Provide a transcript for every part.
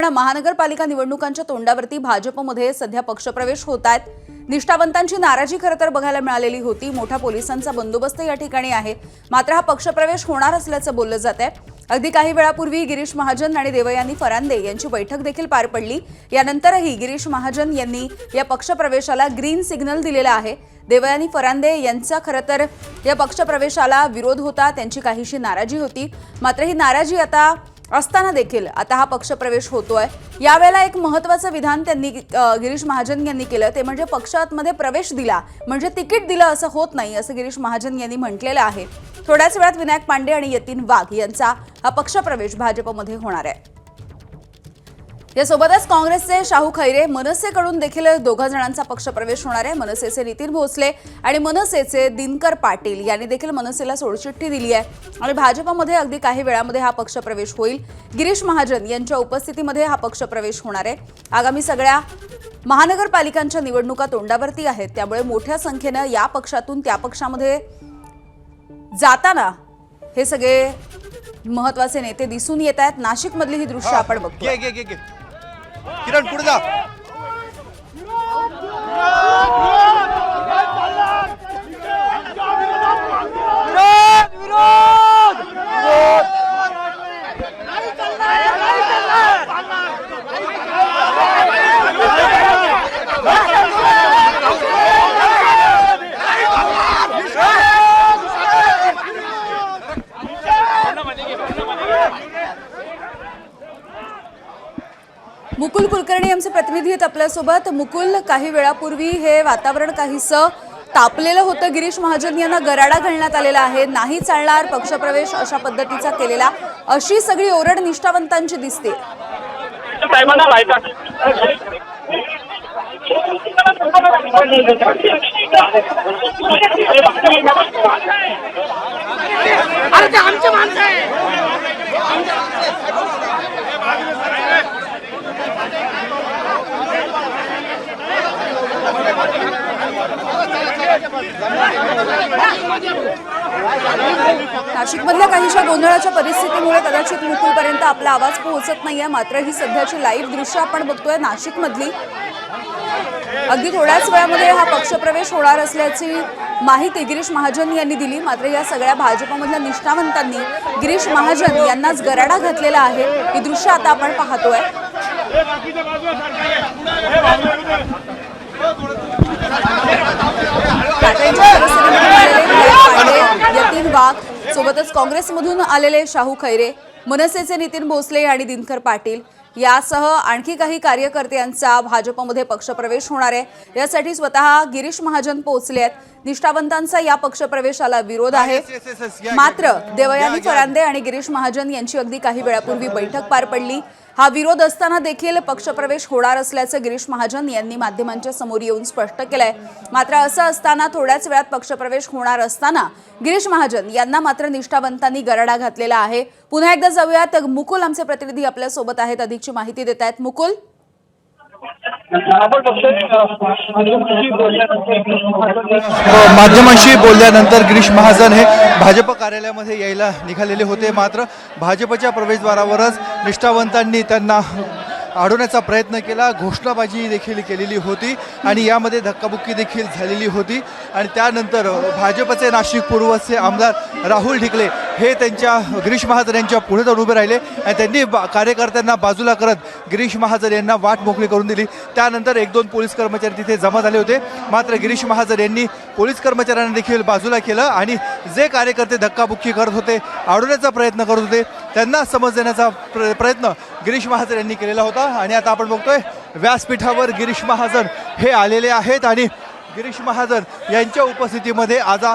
दरम्यान महानगरपालिका निवडणुकांच्या तोंडावरती भाजपमध्ये सध्या पक्षप्रवेश होत आहेत। निष्ठावंतांची नाराजी खरं तर बघायला मिळालेली होती। मोठा पोलिसांचा बंदोबस्त या ठिकाणी आहे। मात्र हा पक्षप्रवेश होणार असल्याचं बोललं जात आहे। अगदी काही वेळापूर्वी गिरीश महाजन आणि देवयानी फरांदे यांची बैठक देखील पार पडली। यानंतरही गिरीश महाजन यांनी या पक्षप्रवेशाला ग्रीन सिग्नल दिलेला आहे। देवयानी फरांदे यांचा खरं तर या पक्षप्रवेशाला विरोध होता, त्यांची काहीशी नाराजी होती। मात्र ही नाराजी आता असताना देखील आता हा पक्षप्रवेश होतोय। यावेळेला एक महत्त्वाचं विधान त्यांनी गिरीश महाजन यांनी केलं, ते म्हणजे पक्षामध्ये प्रवेश दिला म्हणजे तिकीट दिलं असं होत नाही, असं गिरीश महाजन यांनी म्हटलेलं आहे। थोड्याच वेळात विनायक पांडे आणि यतीन वाघ यांचा हा पक्षप्रवेश भाजपमध्ये होणार आहे। यासोबतच काँग्रेसचे शाहू खैरे, मनसेकडून देखील दोघा जणांचा पक्षप्रवेश होणार आहे। मनसेचे नितीन भोसले आणि मनसेचे दिनकर पाटील यांनी देखील मनसेला सोडचिठ्ठी दिली आहे आणि भाजपमध्ये अगदी काही वेळामध्ये हा पक्षप्रवेश होईल। गिरीश महाजन यांच्या उपस्थितीमध्ये हा पक्षप्रवेश होणार आहे। आगामी सगळ्या महानगरपालिकांच्या निवडणुका तोंडावरती आहेत, त्यामुळे मोठ्या संख्येने या पक्षातून त्या पक्षामध्ये जाताना हे सगळे महत्त्वाचे नेते दिसून येत आहेत। नाशिकमधली ही दृश्य आपण बघतोय। किरण पुढे जा। मुकुल कुलकर्णी आमचे प्रतिनिधी आहेत आपल्यासोबत। मुकुल, काही वेळापूर्वी हे वातावरण काहीसं तापलेलं होतं। गिरीश महाजन यांना गराडा घालण्यात आलेला आहे, नाही चालणार पक्षप्रवेश अशा पद्धतीचा केलेला, अशी सगळी ओरड निष्ठावंतांची दिसते। नाशिकमधल्या काहीशा गोंधळाच्या परिस्थितीमुळे कदाचित मुकुलपर्यंत आपला आवाज पोहोचत नाहीये। मात्र ही सध्याची लाईव्ह दृश्य आपण बघतोय नाशिकमधली। अगदी थोड्याच वेळामध्ये हा पक्षप्रवेश होणार असल्याची माहिती गिरीश महाजन यांनी दिली। मात्र या सगळ्या भाजपमधल्या निष्ठावंतांनी गिरीश महाजन यांनाच गराडा घातलेला आहे। ही दृश्य आता आपण पाहतोय। यतीन वाघ सोबतच काँग्रेसमधून आलेले शाहू खैरे, मनसेचे नितीन भोसले आणि दिनकर पाटील यासह आणखी काही कार्यकर्त्यांचा भाजपमध्ये पक्षप्रवेश होणार आहे। यासाठी स्वतः गिरीश महाजन पोहोचले आहेत। निष्ठावंतांचा या पक्षप्रवेशाला विरोध आहे। मात्र देवयानी फरांदे आणि गिरीश महाजन यांची अगदी काही वेळापूर्वी बैठक पार पडली। हा विरोध असताना देखील पक्षप्रवेश होणार असल्याचं गिरीश महाजन यांनी माध्यमांच्या समोर येऊन स्पष्ट केलंय। मात्र असं असताना थोड्याच वेळात पक्षप्रवेश होणार असताना गिरीश महाजन यांना मात्र निष्ठावंतांनी गराडा घातलेला आहे। पुन्हा एकदा जाऊयात, मुकुल आमचे प्रतिनिधी आपल्या सोबत आहेत, अधिकची माहिती देत आहेत। मुकुल, माध्यमांशी बोलल्यानंतर गिरीश महाजन हे भाजप कार्यालयामध्ये यायला निघालेले होते। मात्र भाजपच्या प्रवेशद्वारावरच निष्ठावंतांनी त्यांना अडवण्याचा प्रयत्न केला, घोषणाबाजी देखील केलेली होती आणि यामध्ये धक्काबुक्की देखील झालेली होती। आणि त्यानंतर भाजपचे नाशिक पूर्वचे आमदार राहुल ढिकले हे त्यांच्या गिरीश महाजन यांच्या पुढे जाऊन उभे राहिले आणि त्यांनी कार्यकर्त्यांना बाजूला करत गिरीश महाजन यांना वाट मोकळी करून दिली। त्यानंतर एक दोन पोलीस कर्मचारी तिथे जमा झाले होते। मात्र गिरीश महाजन यांनी पोलीस कर्मचाऱ्यांना देखील बाजूला केलं आणि जे कार्यकर्ते धक्काबुक्की करत होते, अडवण्याचा प्रयत्न करत होते, त्यांना समज देण्याचा प्रयत्न गिरीश महाजन यांनी केलेला होता। आणि आता आपण बघतोय व्यासपीठावर गिरीश महाजन हे आलेले आहेत आणि गिरीश महाजन यांच्या उपस्थितीमध्ये आज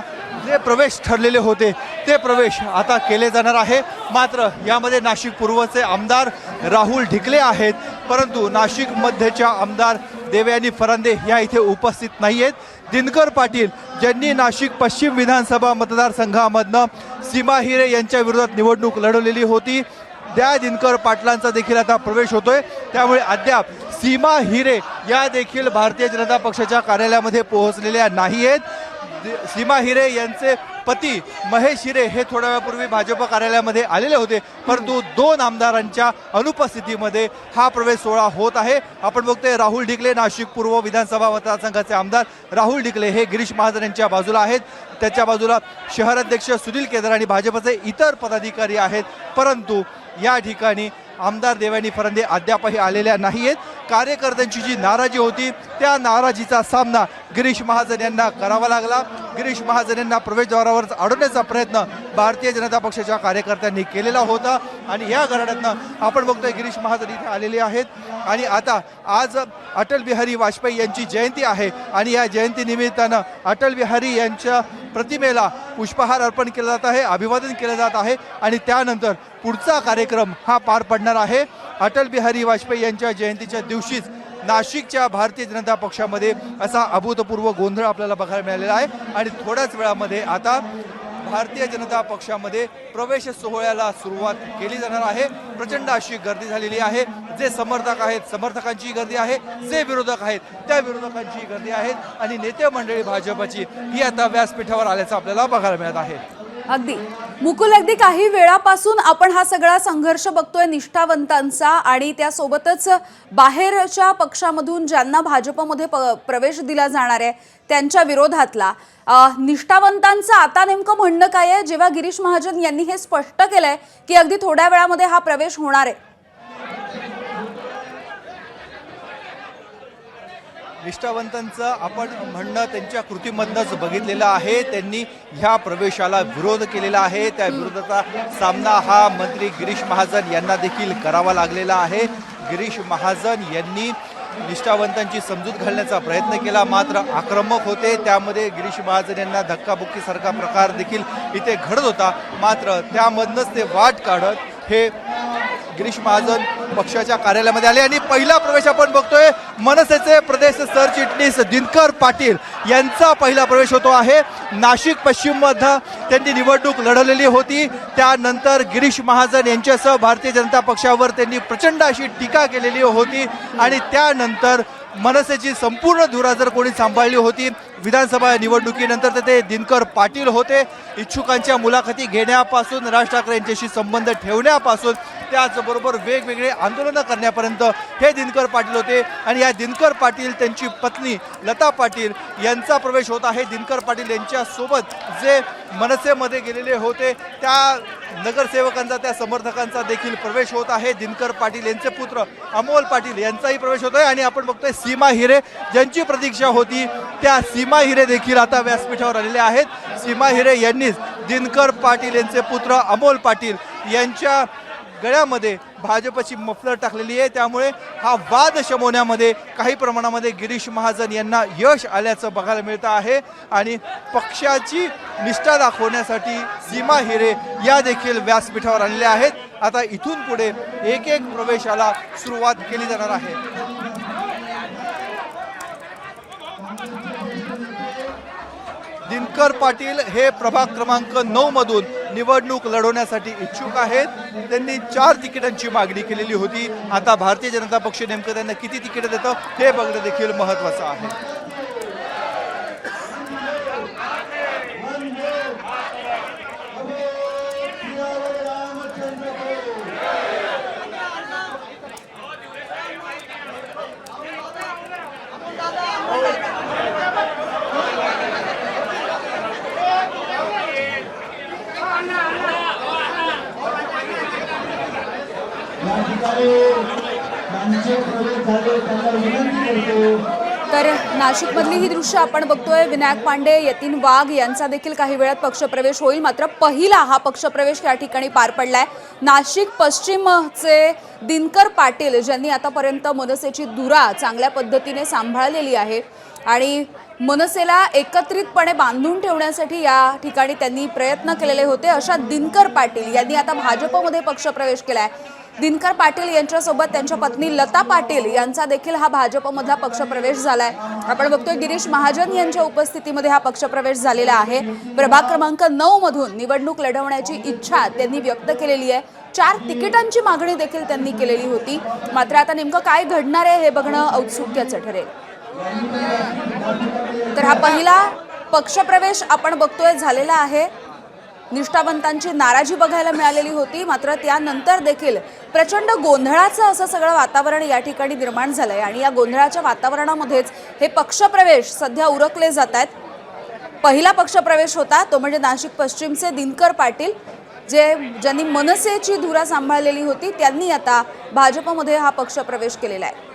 जे प्रवेश ठरलेले होते ते प्रवेश आता केले जाणार आहे। मात्र यामध्ये नाशिक पूर्वचे आमदार राहुल ढिकले आहेत, परंतु नाशिक मध्यच्या आमदार देवयानी फरांदे या इथे उपस्थित नाही आहेत। दिनकर पाटील ज्यांनी नाशिक पश्चिम विधानसभा मतदारसंघामधनं सीमा हिरे यांच्या विरोधात निवडणूक लढवलेली होती, त्या दिनकर पाटलांचा देखील आता प्रवेश होतोय। त्यामुळे अद्याप सीमा हिरे या देखील भारतीय जनता पक्षाच्या कार्यालयामध्ये पोहोचलेल्या नाही आहेत। सीमा हिरे यांचे पती महेश हिरे हे थोड्या वेळापूर्वी भाजप कार्यालयामध्ये आलेले होते, परंतु 2 आमदारांच्या अनुपस्थितीमध्ये हा प्रवेश सोहळा होत आहे. आपण बघतोय राहुल ढिकले, नाशिक पूर्व विधानसभा मतदारसंघाचे आमदार राहुल ढिकले हे गिरीश महाजन यांच्या बाजूला आहेत. त्याच्या बाजूला शहराध्यक्ष सुनील केदार आणि भाजपचे इतर पदाधिकारी आहेत. परंतु या ठिकाणी आमदार देवयानी फरांदे अद्यापही आलेल्या नाही आहेत. कार्यकर्त्यांची जी नाराजी होती त्या नाराजीचा सामना गिरीश महाजन यांना करावा लागला. गिरीश महाजन यांना प्रवेशद्वारावर अडवण्याचा प्रयत्न भारतीय जनता पक्षाच्या कार्यकर्त्यांनी केलेला होता आणि या घराण्यातनं आपण बघतोय गिरीश महाजन इथे आलेले आहेत. आणि आता आज अटल बिहारी वाजपेयी यांची जयंती आहे आणि या जयंती निमित्तानं अटल बिहारी यांच्या प्रतिमेला पुष्पहार अर्पण केला जात आहे, अभिवादन केलं जात आहे आणि त्यानंतर पुढचा कार्यक्रम हा पार पडणार आहे. अटल बिहारी वाजपेयी यांच्या जयंतीच्या दिवशीच नाशिकच्या भारतीय जनता पक्षामध्ये असा अभूतपूर्व गोंधळ आपल्याला बघायला मिळालेला आहे आणि थोड्याच वेळामध्ये आता भारतीय जनता पक्षामध्ये प्रवेश सोहळ्याला सुरुवात केली जाणार आहे. प्रचंड अशी गर्दी झालेली आहे. जे समर्थक आहेत समर्थकांची गर्दी आहे, जे विरोधक आहेत त्या विरोधकांची गर्दी आहेत आणि नेते मंडळी भाजपची ही आता व्यासपीठावर आल्याचं आपल्याला बघायला मिळत आहे. अगदी मुकुल, अगदी काही वेळापासून आपण हा सगळा संघर्ष बघतोय निष्ठावंतांचा आणि त्यासोबतच बाहेरच्या पक्षामधून ज्यांना भाजपमध्ये प्रवेश दिला जाणार आहे त्यांच्या विरोधातला. निष्ठावंतांचं आता नेमकं म्हणणं काय आहे, जेव्हा गिरीश महाजन यांनी हे स्पष्ट केलंय की अगदी थोड्या वेळामध्ये हा प्रवेश होणार आहे? निष्ठावंतांचं आपण म्हणणं त्यांच्या कृतीमधनंच बघितलेलं आहे. त्यांनी ह्या प्रवेशाला विरोध केलेला आहे. त्या विरोधाचा सामना हा मंत्री गिरीश महाजन यांना देखील करावा लागलेला आहे. गिरीश महाजन यांनी निष्ठावंतांची समजूत घालण्याचा प्रयत्न केला, मात्र आक्रमक होते. त्यामध्ये गिरीश महाजन यांना धक्काबुक्कीसारखा प्रकार देखील इथे घडत होता. मात्र त्यामधनंच ते वाट काढत हे गिरीश महाजन पक्षाच्या कार्यालयामध्ये आले आणि पहिला प्रवेश आपण बघतोय मनसेचे प्रदेश सरचिटणीस दिनकर पाटील यांचा पहिला प्रवेश होतो आहे. नाशिक पश्चिममध्ये त्यांनी निवडणूक लढवलेली होती. त्यानंतर गिरीश महाजन यांच्यासह भारतीय जनता पक्षावर त्यांनी प्रचंड अशी टीका केलेली होती आणि त्यानंतर मनसेची संपूर्ण धुरा जर कोणी सांभाळली होती विधानसभा निवडणुकीनंतर ते दिनकर पाटील होते. इच्छुकांच्या मुलाखती घेण्यापासून राज ठाकरे यांच्याशी संबंध ठेवण्यापासून त्याचबरोबर वेगवेगळे आंदोलनं करण्यापर्यंत हे दिनकर पाटील होते आणि या दिनकर पाटील त्यांची पत्नी लता पाटील यांचा प्रवेश होत आहे. दिनकर पाटील यांच्यासोबत जे मनसेमध्ये गेलेले होते त्या नगरसेवकांचा त्या समर्थकांचा देखील प्रवेश होत आहे. दिनकर पाटील यांचे पुत्र अमोल पाटील यांचाही प्रवेश होत आहे आणि आपण बघतोय सीमा हिरे ज्यांची प्रतीक्षा होती त्या सीमा हिरे देखील आता व्यासपीठावर आलेले आहेत. सीमा हिरे यांनीच दिनकर पाटील यांचे पुत्र अमोल पाटील यांच्या गळ्यामध्ये भाजपची मफलर टाकलेली आहे. त्यामुळे हा वाद शमवण्यामध्ये काही प्रमाणामध्ये गिरीश महाजन यांना यश आल्याचं बघायला मिळतं आहे आणि पक्षाची निष्ठा दाखवण्यासाठी सीमा हिरे या देखील व्यासपीठावर आलेल्या आहेत. आता इथून पुढे एक एक प्रवेशाला सुरुवात केली जाणार आहे. दिनकर पाटील हे प्रभाग क्रमांक 9 मधून निवडणूक लढवण्यासाठी इच्छुक आहेत. त्यांनी 4 तिकिटांची मागणी केलेली होती. आता भारतीय जनता पक्ष नेमकं त्यांना किती तिकीट देतं हे बघणं देखील महत्त्वाचं आहे. तर नाशिकमधली ही दृश्य आपण बघतोय. विनायक पांडे, यतीन वाघ यांचा देखील काही वेळात पक्षप्रवेश होईल. मात्र पहिला हा पक्षप्रवेश या ठिकाणी पार पडलाय. नाशिक पश्चिमचे दिनकर पाटील ज्यांनी आतापर्यंत मनसेची धुरा चांगल्या पद्धतीने सांभाळलेली आहे आणि मनसेला एकत्रितपणे बांधून ठेवण्यासाठी या ठिकाणी त्यांनी प्रयत्न केलेले होते, अशा दिनकर पाटील यांनी आता भाजपमध्ये पक्षप्रवेश केलाय. दिनकर पाटील यांच्यासोबत त्यांच्या पत्नी लता पाटील यांचा देखील हा भाजपमधला पक्षप्रवेश झालाय. आपण बघतोय गिरीश महाजन यांच्या उपस्थितीमध्ये हा पक्षप्रवेश झालेला आहे. प्रभाग क्रमांक 9 मधून निवडणूक लढवण्याची इच्छा त्यांनी व्यक्त केलेली आहे. 4 तिकिटांची मागणी देखील त्यांनी केलेली होती. मात्र आता नेमकं काय घडणार आहे हे बघणं औत्सुक्याचं ठरेल. तर हा पहिला पक्षप्रवेश आपण बघतोय झालेला आहे। निष्ठावंतांची नाराजी बघायला मिळालेली होती, मात्र त्यानंतर देखील प्रचंड गोंधळाचं असं सगळं वातावरण या ठिकाणी निर्माण झालंय आणि या गोंधळाच्या वातावरणामध्येच हे पक्षप्रवेश सध्या उरकले जात आहेत। पहिला पक्षप्रवेश होता तो म्हणजे नाशिक पश्चिमचे दिनकर पाटील, ज्यांनी मनसेची धुरा सांभाळलेली होती, त्यांनी आता भाजपमध्ये हा पक्षप्रवेश केलेला आहे।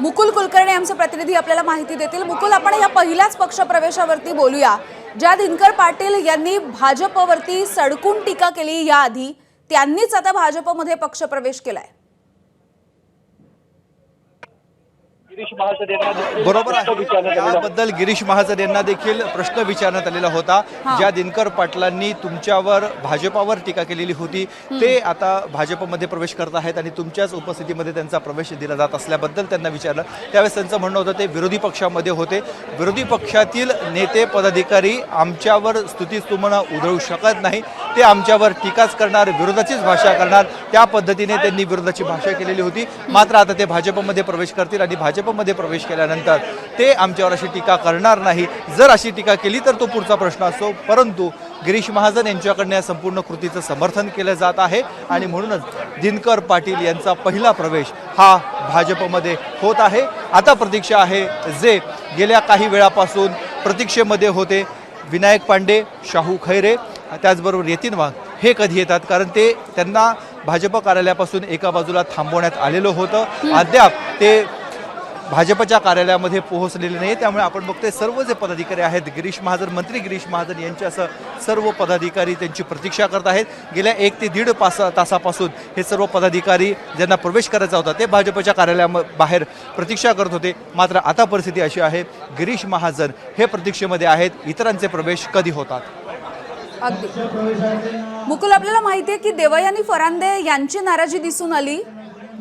मुकुल कुलकर्णी आमचे प्रतिनिधी आपल्याला माहिती देतील। मुकुल, आपण या पहिल्याच पक्षप्रवेशावरती बोलूया। ज्या दिनकर पाटील यांनी भाजपवरती सडकून टीका केली याआधी, त्यांनीच आता भाजपमध्ये पक्षप्रवेश केलाय। बरोबर आहे, याबद्दल गिरीश महाजन यांना देखील प्रश्न विचारण्यात आलेला होता। ज्या दिनकर पाटलांनी तुमच्यावर भाजपावर टीका केलेली होती ते आता भाजपमध्ये प्रवेश करत आहेत आणि तुमच्याच उपस्थितीमध्ये त्यांचा प्रवेश दिला जात असल्याबद्दल त्यांना विचारलं। त्यावेळेस त्यांचं म्हणणं होतं ते विरोधी पक्षामध्ये होते, विरोधी पक्षातील नेते पदाधिकारी आमच्यावर स्तुतीस्तुमना उधळू शकत नाही, ते आमच्यावर टीकाच करणार, विरोधाचीच भाषा करणार, त्या पद्धतीने त्यांनी विरोधाची भाषा केलेली होती। मात्र आता ते भाजपमध्ये प्रवेश करतील आणि भाजपमध्ये प्रवेश केल्यानंतर ते आमच्यावर अशी टीका करणार नाही। जर अशी टीका केली तर तो पुढचा प्रश्न असतो, परंतु गिरीश महाजन यांच्याकडनं या संपूर्ण कृतीचं समर्थन केलं जात आहे आणि म्हणूनच दिनकर पाटील यांचा पहिला प्रवेश हा भाजपमध्ये होत आहे। आता प्रतीक्षा आहे, जे गेल्या काही वेळापासून प्रतीक्षेमध्ये होते, विनायक पांडे, शाहू खैरे, त्याचबरोबर यतीन वाघ, हे कधी येतात, कारण ते त्यांना भाजप कार्यालयापासून एका बाजूला थांबवण्यात आलेलं होतं, अद्याप ते भाजपच्या कार्यालयामध्ये पोहोचलेले नाही। त्यामुळे आपण बघतोय सर्व जे पदाधिकारी आहेत, गिरीश महाजन, मंत्री गिरीश महाजन यांच्यासह सर्व पदाधिकारी त्यांची प्रतीक्षा करत आहेत। गेल्या 1 ते 1.5 तासापासून हे सर्व पदाधिकारी ज्यांना प्रवेश करायचा होता ते भाजपच्या कार्यालयाबाहेर प्रतीक्षा करत होते। मात्र आता परिस्थिती अशी आहे, गिरीश महाजन हे प्रतीक्षेमध्ये आहेत, इतरांचे प्रवेश कधी होतात। अगदी मुकुल, आपल्याला माहिती आहे की देवयानी फरांदे यांची नाराजी दिसून आली।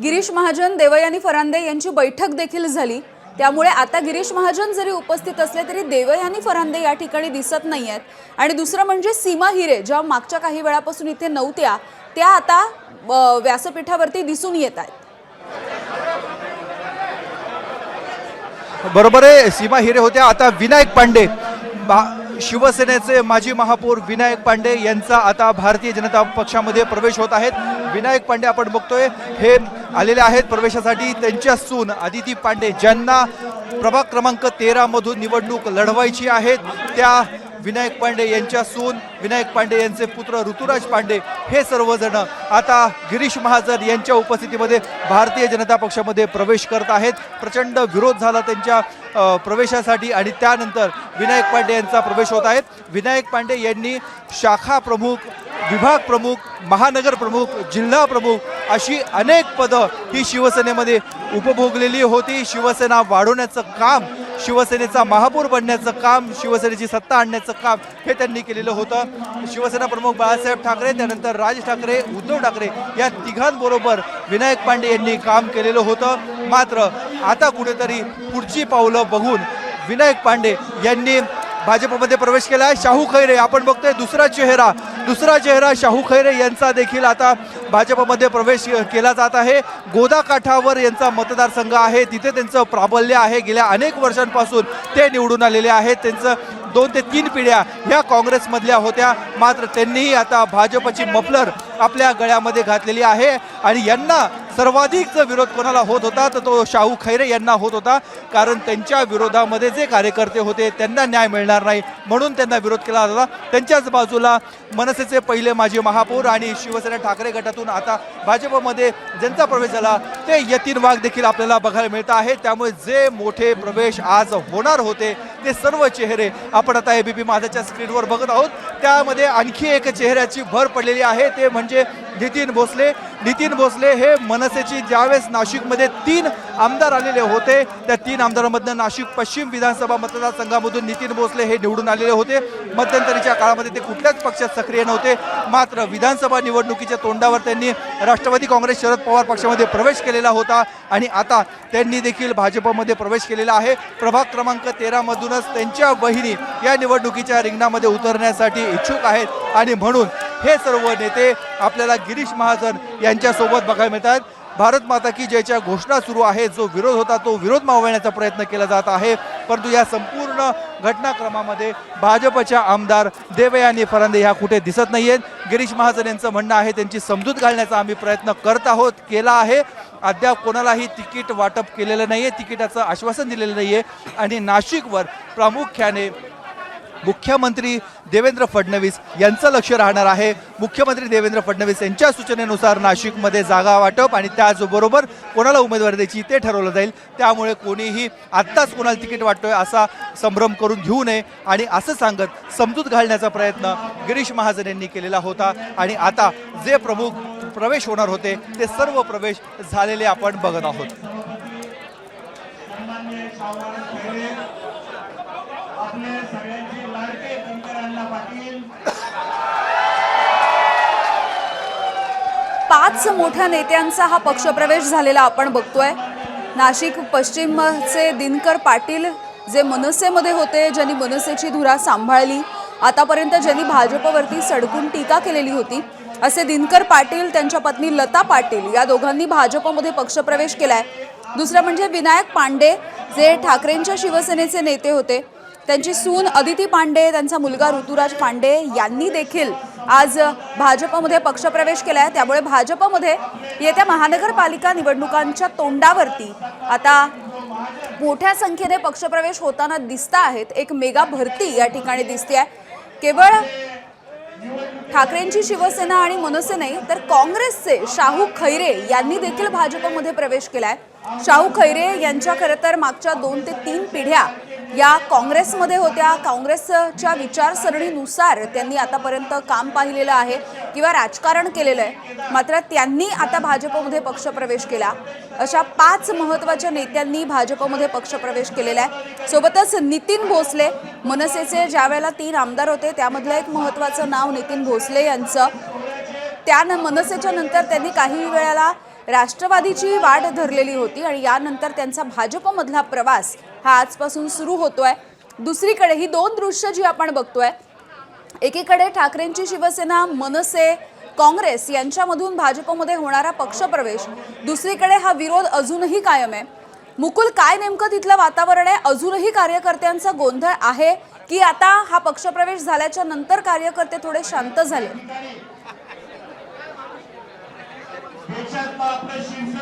गिरीश महाजन, देवयानी फरांदे यांची बैठक देखील झाली, त्यामुळे आता गिरीश महाजन जरी उपस्थित असले तरी देवयानी फरांदे या ठिकाणी दिसत नाहीयेत। आणि दुसरं म्हणजे सीमा हिरे, ज्या मागच्या काही वेळापासून इथे नव्हत्या, त्या आता व्यासपीठावरती दिसून येत आहेत। बरोबर आहे, सीमा हिरे होत्या, आता विनायक पांडे, शिवसेनेचे माजी महापौर विनायक पांडे यांचा आता भारतीय जनता पक्षामध्ये प्रवेश होत आहेत। विनायक पांडे आपण बघतोय हे आलेले आहेत प्रवेशासाठी, त्यांच्या सून आदिती पांडे ज्यांना प्रभाग क्रमांक 13 मधून निवडणूक लढवायची आहे, त्या विनायक पांडे यांच्या सून, विनायक पांडे यांचे पुत्र ऋतुराज पांडे, हे सर्वजण आता गिरीश महाजन यांच्या उपस्थितीमध्ये भारतीय जनता पक्षामध्ये प्रवेश करत आहेत। प्रचंड विरोध झाला त्यांच्या प्रवेशासाठी आणि त्यानंतर विनायक पांडे यांचा प्रवेश होत आहे। विनायक पांडे यांनी शाखा प्रमुख, विभाग प्रमुख, महानगर प्रमुख, जिल्हा प्रमुख अशी अनेक पदं ही शिवसेनेमध्ये उपभोगलेली होती। शिवसेना वाढवण्याचं काम, शिवसेनेचा महापौर बनण्याचं काम, शिवसेनेची सत्ता आणण्याचं काम हे त्यांनी केलेलं होतं। शिवसेना प्रमुख बाळासाहेब ठाकरे, त्यानंतर राज ठाकरे, उद्धव ठाकरे या तिघांबरोबर विनायक पांडे यांनी काम केलेलं होतं। मात्र आता कुठेतरी पुढची पावलं बघून विनायक पांडे यांनी भाजपमध्ये प्रवेश केला आहे। शाहू खैरे आपण बघतोय, दुसरा चेहरा शाहू खैरे यांचा देखील आता भाजपमध्ये प्रवेश केला जात आहे। गोदा काठावर यांचा मतदारसंघ आहे, तिथे त्यांचं प्राबल्य आहे, गेल्या अनेक वर्षांपासून ते निवडून आलेले आहेत। त्यांचं 2 ते 3 पिढ्या ह्या काँग्रेसमधल्या होत्या, मात्र त्यांनीही आता भाजपची मफलर आपल्या गळ्यामध्ये घातलेली आहे आणि यांना सर्वाधिक विरोध कोणाला होत होता तर तो शाहू खैरे यांना होत होता, कारण त्यांच्या विरोधामध्ये जे कार्यकर्ते होते त्यांना न्याय मिळणार नाही म्हणून त्यांना विरोध केला होता। त्यांच्याच बाजूला मनसेचे पहिले माजी महापौर आणि शिवसेना ठाकरे गटातून आता भाजपमध्ये ज्यांचा प्रवेश झाला ते यतीन वाघ देखील आपल्याला बघायला मिळत आहे। त्यामुळे जे मोठे प्रवेश आज होणार होते ते सर्व चेहरे आपण आता एबीपी माझाच्या स्क्रीनवर बघत आहोत। त्यामध्ये आणखी एक चेहऱ्याची भर पडलेली आहे, ते म्हणजे नितीन भोसले। नितीन भोसले हे मनसेची ज्यावेळेस नाशिकमध्ये 3 आमदार आलेले होते, त्या 3 आमदारांमधून नाशिक पश्चिम विधानसभा मतदारसंघामधून नितीन भोसले हे निवडून आलेले होते। मध्यंतरीच्या काळामध्ये ते कुठल्याच पक्षात सक्रिय नव्हते, मात्र विधानसभा निवडणुकीच्या तोंडावर त्यांनी राष्ट्रवादी काँग्रेस शरद पवार पक्षामध्ये प्रवेश केलेला होता आणि आता त्यांनी देखील भाजपमध्ये प्रवेश केलेला आहे। प्रभाग क्रमांक 13 मधूनच त्यांच्या बहिणी या निवडणुकीच्या रिंगणामध्ये उतरण्यासाठी इच्छुक आहेत आणि म्हणून हे सर्व नेते आपल्याला गिरीश महाजन यांच्यासोबत बघायला मिळतात। भारत माता की जयच्या घोषणा सुरू आहे. जो विरोध होता तो विरोध मावळण्याचा प्रयत्न केला जात आहे. परंतु या संपूर्ण घटनाक्रमामध्ये भाजपच्या आमदार देवयानी फरांदे ह्या कुठे दिसत नाहीयेत. गिरीश महाजन यांचं म्हणणं आहे त्यांची समजूत घालण्याचा आम्ही प्रयत्न करत आहोत, केला आहे. अद्याप कोणालाही तिकीट वाटप केलेलं नाहीये, तिकिटाचं आश्वासन दिलेलं नाहीये. आणि नाशिकवर प्रामुख्याने मुख्यमंत्री देवेंद्र फडणवीस यांचं लक्ष राहणार आहे. मुख्यमंत्री देवेंद्र फडणवीस यांच्या सूचनेनुसार नाशिकमध्ये जागा वाटप आणि त्याचबरोबर कोणाला उमेदवारी द्यायची ते ठरवलं जाईल. त्यामुळे कोणीही आत्ताच कोणाला तिकीट वाटतोय असा संभ्रम करून घेऊ नये आणि असं सांगत समजूत घालण्याचा प्रयत्न गिरीश महाजन यांनी केलेला होता. आणि आता जे प्रमुख प्रवेश होणार होते ते सर्व प्रवेश झालेले आपण बघत आहोत. पाच मोठ्या नेत्यांचा हा पक्षप्रवेश झालेला आपण बघतोय. नाशिक पश्चिमचे दिनकर पाटील जे मनसेमध्ये होते, ज्यांनी मनसेची धुरा सांभाळली, आतापर्यंत ज्यांनी भाजपवरती सडकून टीका केलेली होती, असे दिनकर पाटील, त्यांच्या पत्नी लता पाटील या दोघांनी भाजपमध्ये पक्षप्रवेश केलाय. दुसरं म्हणजे विनायक पांडे जे ठाकरेंच्या शिवसेनेचे नेते होते, त्यांची सून अदिती पांडे, त्यांचा मुलगा ऋतुराज पांडे यांनी देखील आज भाजपमध्ये पक्षप्रवेश केलाय. त्यामुळे भाजपमध्ये येत्या महानगरपालिका निवडणुकांच्या तोंडावरती आता मोठ्या संख्येने पक्षप्रवेश होताना दिसत आहेत. एक मेगा भरती या ठिकाणी दिसते. केवळ ठाकरेंची शिवसेना आणि मनसे नाही तर काँग्रेसचे शाहू खैरे यांनी देखील भाजपमध्ये प्रवेश केलाय. शाहू खैरे यांच्या खरं तर मागच्या 2 ते 3 पिढ्या या काँग्रेसमध्ये होत्या. काँग्रेसच्या विचारसरणीनुसार त्यांनी आतापर्यंत काम पाहिलेलं आहे किंवा राजकारण केलेलं आहे. मात्र त्यांनी आता भाजपमध्ये पक्षप्रवेश केला. अशा 5 महत्त्वाच्या नेत्यांनी भाजपमध्ये पक्षप्रवेश केलेला आहे. सोबतच नितीन भोसले, मनसेचे ज्या वेळेला 3 आमदार होते त्यामधलं एक महत्त्वाचं नाव नितीन भोसले यांचं. त्या मनसेच्या नंतर त्यांनी काही वेळेला राष्ट्रवादीची वाट धरलेली होती आणि यानंतर त्यांचा भाजपमधला प्रवास हा आजपासून सुरू होतोय. दुसरीकडे ही 2 दृश्य जी आपण बघतोय, एकीकडे ठाकरेंची शिवसेना, मनसे, काँग्रेस यांच्यामधून भाजपमध्ये होणारा पक्षप्रवेश, दुसरीकडे हा विरोध अजूनही कायम आहे. मुकुल, काय नेमकं तिथलं वातावरण आहे? अजूनही कार्यकर्त्यांचा गोंधळ आहे की आता हा पक्षप्रवेश झाल्याच्या नंतर कार्यकर्ते थोडे शांत झाले?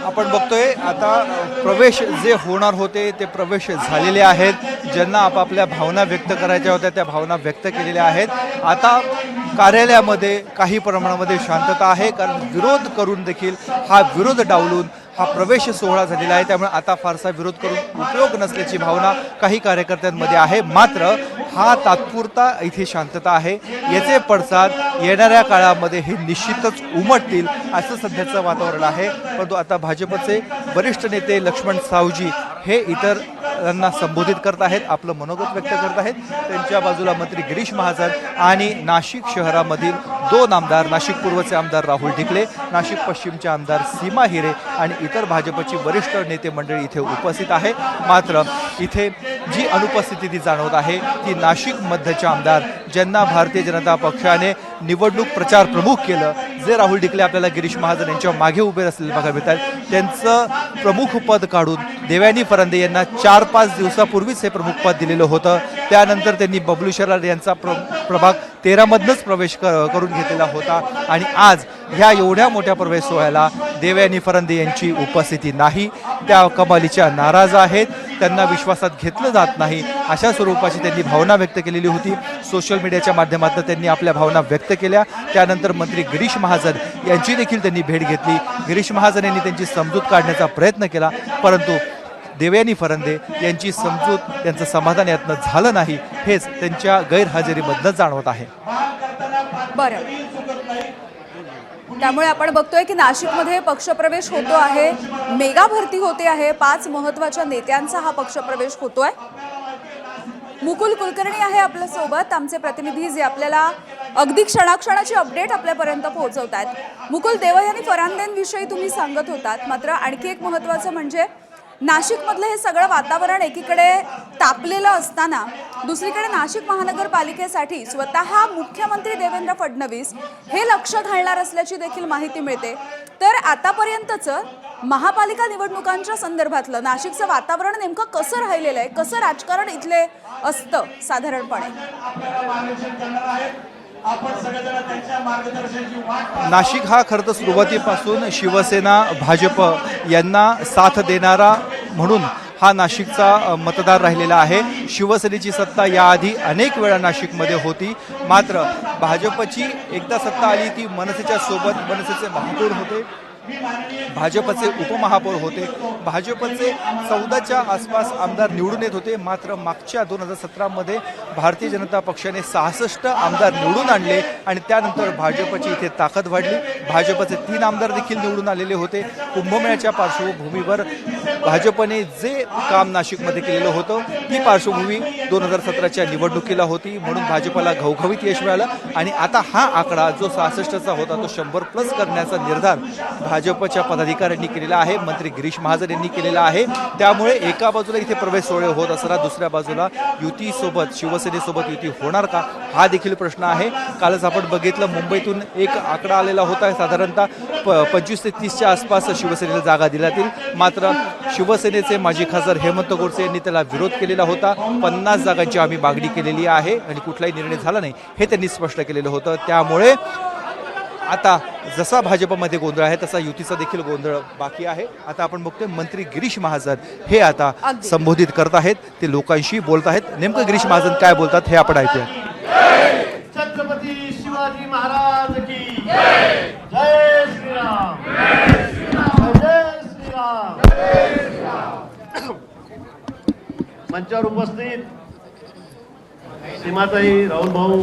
आपण बघतोय आता प्रवेश जे होणार होते ते प्रवेश झालेले आहेत. ज्यांना आपापल्या भावना व्यक्त करायच्या होत्या त्या भावना व्यक्त केलेल्या आहेत. आता कार्यालयामध्ये काही प्रमाणामध्ये शांतता आहे, कारण विरोध करून देखील हा विरोध डावलून हा प्रवेश सोहळा झालेला आहे. त्यामुळे आता फारसा विरोध करून उपयोग नसल्याची भावना काही कार्यकर्त्यांमध्ये आहे. मात्र हा तात्पुरता इथे शांतता आहे. याचे पडसाद येणाऱ्या काळामध्ये हे निश्चितच उमटतील असं सध्याचं वातावरण आहे. परंतु आता भाजपचे वरिष्ठ नेते लक्ष्मण सावजी हे इतरांना संबोधित करत आहेत, आपलं मनोगत व्यक्त करत आहेत. त्यांच्या बाजूला मंत्री गिरीश महाजन आणि नाशिक शहरामधील 2 आमदार, नाशिक पूर्वचे आमदार राहुल ढिकले, नाशिक पश्चिमचे आमदार सीमा हिरे आणि इतर भाजपची वरिष्ठ नेते मंडळी इथे उपस्थित आहे. मात्र इथे जी अनुपस्थिती ती जाणवत आहे ती नाशिक मध्यच्या आमदार, ज्यांना भारतीय जनता पक्षाने निवडणूक प्रचार प्रमुख केलं, जे राहुल ढिकले आपल्याला गिरीश महाजन यांच्या मागे उभे असलेले बघायला मिळतात, त्यांचं प्रमुख पद काढून देवयानी फरांदे यांना 4-5 दिवसापूर्वीच हे प्रमुख पद दिलेलं होतं. त्यानंतर त्यांनी बबलू शरार यांचा प्रभाग 13 मधनच प्रवेश करून घेतलेला होता. आणि आज ह्या एवढ्या मोठ्या प्रवेश सोहळ्याला देवयानी फरांदे यांची उपस्थिती नाही. त्या कमालीच्या नाराज आहेत, त्यांना विश्वासात घेतलं जात नाही अशा स्वरूपाची त्यांनी भावना व्यक्त केलेली होती. सोशल मीडियाच्या माध्यमातून त्यांनी आपल्या भावना व्यक्त केल्या. त्यानंतर मंत्री गिरीश महाजन यांची देखील त्यांनी भेट घेतली. गिरीश महाजन यांनी त्यांची समजूत काढण्याचा प्रयत्न केला, परंतु देवयानी फरांदे यांची समजूत, त्यांचं समाधान यातनं झालं नाही, हेच त्यांच्या गैरहजेरीमधनं जाणवत आहे. बरं, त्यामुळे आपण बघतोय की नाशिकमध्ये पक्षप्रवेश होतो आहे, मेगा भरती होते आहे. 5 महत्त्वाच्या नेत्यांचा हा पक्षप्रवेश होतोय. मुकुल कुलकर्णी आहे आपल्या सोबत, आमचे प्रतिनिधी, जे आपल्याला अगदी क्षणाक्षणाची अपडेट आपल्यापर्यंत पोहोचवत आहेत. मुकुल, देवयानी फरांदेंविषयी तुम्ही सांगत होतात, मात्र आणखी एक महत्त्वाचं म्हणजे नाशिकमधलं हे सगळं वातावरण एकीकडे तापलेलं असताना दुसरीकडे नाशिक महानगरपालिकेसाठी स्वतः मुख्यमंत्री देवेंद्र फडणवीस हे लक्ष घालणार असल्याची देखील माहिती मिळते. तर आतापर्यंतचं महापालिका निवडणुकांच्या संदर्भातलं नाशिकचं वातावरण नेमकं कसं राहिलेलं आहे, कसं राजकारण इथले असतं साधारणपणे? नाशिक हा खरं तर सुरुवातीपासून शिवसेना भाजप यांना साथ देणारा म्हणून हा नाशिकचा मतदार राहिलेला आहे. शिवसेनेची सत्ता याआधी अनेक वेळा नाशिकमध्ये होती, मात्र भाजपची एकदा सत्ता आली ती मनसेच्या सोबत. मनसेचे महापौर होते, भाजपचे उपमहापौर होते, भाजपचे 14च्या आसपास आमदार निवडून येत होते. मात्र मागच्या 2017मध्ये भारतीय जनता पक्षाने 66 आमदार निवडून आणले आणि त्यानंतर भाजपची इथे ताकद वाढली. भाजपचे 3 आमदार देखील निवडून आलेले होते. कुंभमेळ्याच्या पार्श्वभूमीवर भाजपने जे काम नाशिकमध्ये केलेलं होतं ती पार्श्वभूमी 2017च्या निवडणुकीला होती, म्हणून भाजपला घवघवीत यश मिळालं. आणि आता हा आकडा जो 66चा होता तो 100+ करण्याचा निर्धार भाजपच्या पदाधिकाऱ्यांनी केलेला आहे, मंत्री गिरीश महाजन यांनी केलेला आहे. त्यामुळे एका बाजूला इथे प्रवेश सोहळे होत असताना दुसऱ्या बाजूला युतीसोबत, शिवसेनेसोबत युती होणार का हा देखील प्रश्न आहे. कालच आपण बघितलं मुंबईतून एक आकडा आलेला होता, साधारणतः 25 ते 30च्या आसपास शिवसेनेला जागा दिल्या जातील. मात्र शिवसेनेचे माजी खासदार हेमंत गोडसे यांनी त्याला विरोध केलेला होता. 50 जागांची आम्ही मागणी केलेली आहे आणि कुठलाही निर्णय झाला नाही हे त्यांनी स्पष्ट केलेलं होतं. त्यामुळे आता जसा भाजपमध्ये गोंधळ आहे तसा युतीचा देखील गोंधळ बाकी आहे. आता आपण बघतोय मंत्री गिरीश महाजन हे आता संबोधित करत आहेत, ते लोकांशी बोलत आहेत. नेमकं गिरीश महाजन काय बोलतात हे आपण ऐकूया. छत्रपती शिवाजी महाराज की जय. जय श्रीराम. जय श्रीराम. जय श्रीराम. मंचावर उपस्थित सीमाताई, राहुल भाऊ,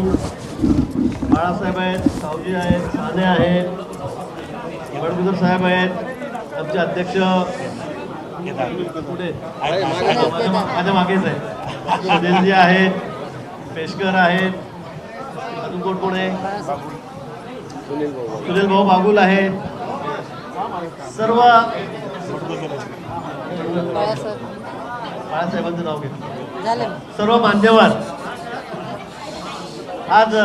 बाळासाहेब आहेत, सावजी आहेत, साने आहेत, गडगुजर साहेब आहेत, आमचे अध्यक्ष पुढे माझ्या मागेच आहे, सुनीलजी आहेत, पेशकर आहेत, अजून कोण कोण आहे, सुनील भाऊ बागुल आहेत, सर्व बाळासाहेबांचं नाव घेतलं, सर्व मान्यवर. आज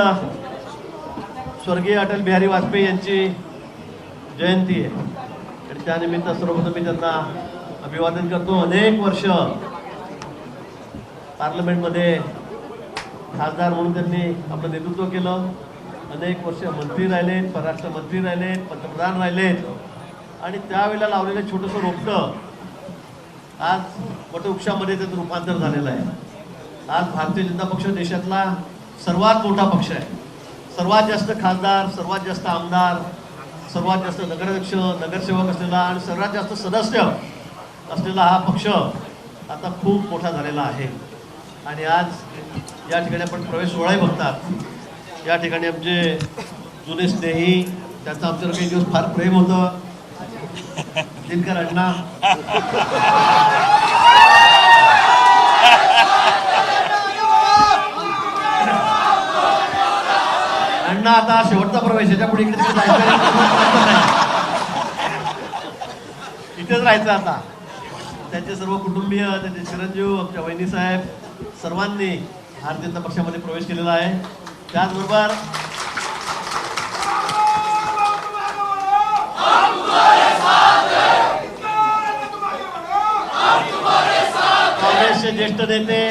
स्वर्गीय अटल बिहारी वाजपेयी यांची जयंती आहे आणि त्यानिमित्त सर्वप्रथम मी त्यांना अभिवादन करतो. अनेक वर्ष पार्लमेंटमध्ये खासदार म्हणून त्यांनी आपलं नेतृत्व केलं. अनेक वर्ष मंत्री राहिलेत, परराष्ट्र मंत्री राहिलेत, पंतप्रधान राहिलेत आणि त्यावेळेला लावलेलं छोटंसं रोपटं आज वटवृक्षामध्ये त्याचं रूपांतर झालेलं आहे. आज भारतीय जनता पक्ष देशातला सर्वात मोठा पक्ष आहे. सर्वात जास्त खासदार, सर्वात जास्त आमदार, सर्वात जास्त नगराध्यक्ष, नगरसेवक असलेला आणि सर्वात जास्त सदस्य असलेला हा पक्ष आता खूप मोठा झालेला आहे. आणि आज या ठिकाणी आपण प्रवेश सोहळाही बघतात. या ठिकाणी आमचे जुने स्नेही, त्यांचं आमच्यावर काही दिवस फार प्रेम होतं, दिनकर अण्णा, अण्णा आता शेवटचा प्रवेश, याच्या पुढे इकडे इथेच राहायचं आता. त्यांचे सर्व कुटुंबीय, त्यांचे चिरंजीव, आमच्या वहिनी साहेब सर्वांनी भारतीय जनता पक्षामध्ये प्रवेश केलेला आहे. त्याचबरोबर काँग्रेसचे ज्येष्ठ नेते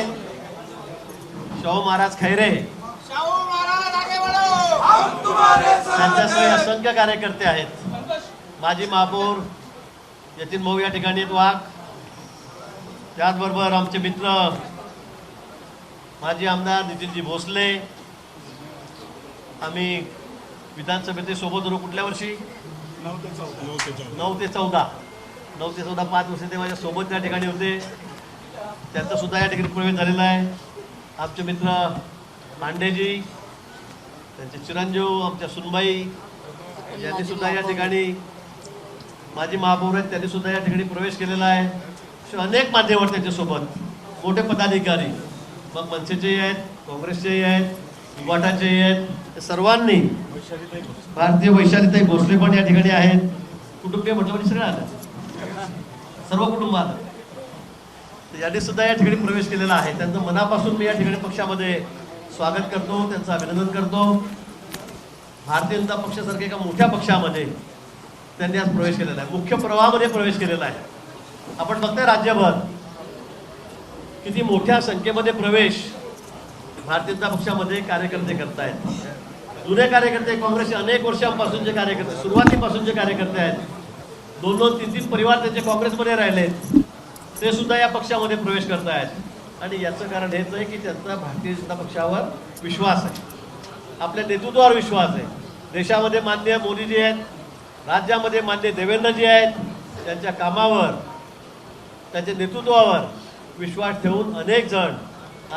शाहू महाराज खैरे, त्यांच्यासह असंख्य कार्यकर्ते आहेत. माजी महापौर यतीन भाऊ या ठिकाणी आहेत वाघ. त्याचबरोबर आमचे मित्र माजी आमदार नितीनजी भोसले. आम्ही विधानसभेचे सोबत होतो कुठल्या वर्षी 9 ते 14 5 वर्ष ते माझ्या सोबत त्या ठिकाणी होते. त्यांचा सुद्धा या ठिकाणी प्रवेश झालेला आहे. आमचे मित्र मांडेजी, त्यांचे चिरंजीव आमच्या सुनबाई यांनी सुद्धा या ठिकाणी, माजी महापौर आहेत त्यांनी सुद्धा या ठिकाणी प्रवेश केलेला आहे. अनेक मान्यवर त्यांच्यासोबत, मोठे पदाधिकारी, मग मनसेचेही आहेत, काँग्रेसचेही आहेत, उबाटाचेही आहेत, सर्वांनी, भारतीय वैशालीताई भोसले पण या ठिकाणी आहेत. कुटुंबीय म्हटलं म्हणजे सगळं आलं, सर्व कुटुंबात यांनी सुद्धा या ठिकाणी प्रवेश केलेला आहे. त्यांचं मनापासून मी या ठिकाणी पक्षामध्ये स्वागत करतो, त्यांचं अभिनंदन करतो. भारतीय जनता पक्षासारख्या एका मोठ्या पक्षामध्ये त्यांनी आज प्रवेश केलेला आहे, मुख्य प्रवाहामध्ये प्रवेश केलेला आहे. आपण बघताय राज्यभर किती मोठ्या संख्येमध्ये प्रवेश भारतीय जनता पक्षामध्ये कार्यकर्ते करतायत. जुने कार्यकर्ते, काँग्रेसचे अनेक वर्षांपासूनचे कार्यकर्ते, सुरुवातीपासूनचे कार्यकर्ते आहेत, 2-2, 3-3 परिवार त्यांचे काँग्रेसमध्ये राहिलेत, ते सुद्धा या पक्षामध्ये प्रवेश करतायत. आणि याचं कारण हेच आहे की त्यांचा भारतीय जनता पक्षावर विश्वास आहे, आपल्या नेतृत्वावर विश्वास आहे. देशामध्ये माननीय मोदीजी आहेत, राज्यामध्ये माननीय देवेंद्रजी आहेत, त्यांच्या कामावर, त्यांच्या नेतृत्वावर विश्वास ठेवून अनेक जण